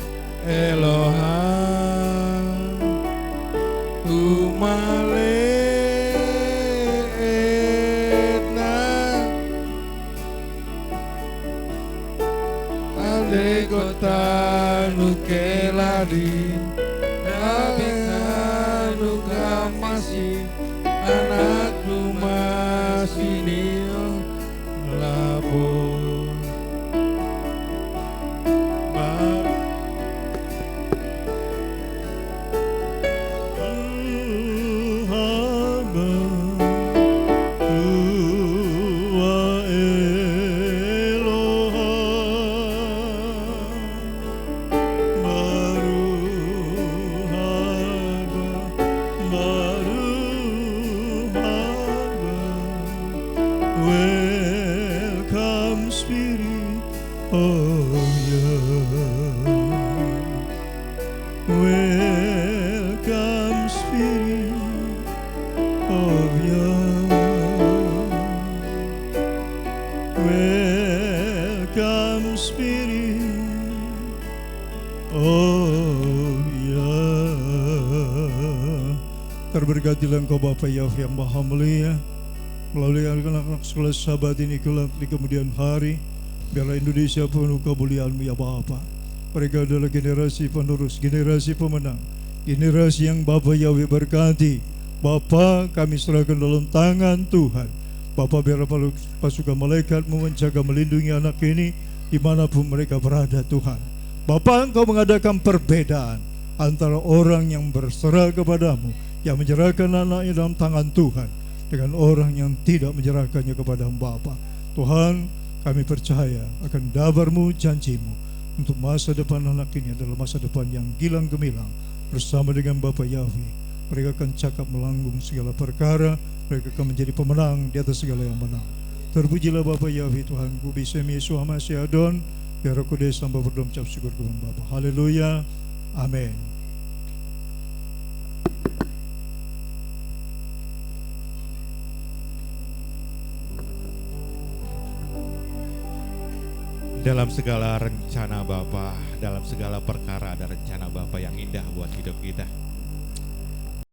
de kota nukeladi Rabekanu masih anakku masih nio lapor Welcome, Spirit of Yah. Welcome, Spirit of Yah. Welcome, Spirit of Yah. Terberkatilah Engkau Bapa Yahweh yang Maha Mulia, melalui anak-anak sekolah sahabat ini kelak di kemudian hari, biarlah Indonesia penuh kemuliaan-Mu ya Bapa. Mereka adalah generasi penerus, generasi pemenang, generasi yang Bapa Yahweh berkati. Bapa, kami serahkan dalam tangan Tuhan. Bapa, biarlah pasukan malaikat-Mu menjaga melindungi anak ini dimanapun mereka berada Tuhan. Bapa, Engkau mengadakan perbedaan antara orang yang berserah kepadamu, yang menyerahkan anaknya dalam tangan Tuhan, dengan orang yang tidak menyerahkannya kepada Bapa. Tuhan, kami percaya akan dabar-Mu, janji-Mu untuk masa depan anak ini adalah masa depan yang gilang gemilang bersama dengan Bapa Yahweh. Mereka akan cakap melanggung segala perkara, mereka akan menjadi pemenang di atas segala yang menang. Terpujilah Bapa Yahweh Tuhanku, Bisem Yesus Masih Adon, biar aku Kudus hamba berdoa mengucap syukur kepada Bapa. Haleluya, amin. Dalam segala rencana Bapa, dalam segala perkara ada rencana Bapa yang indah buat hidup kita.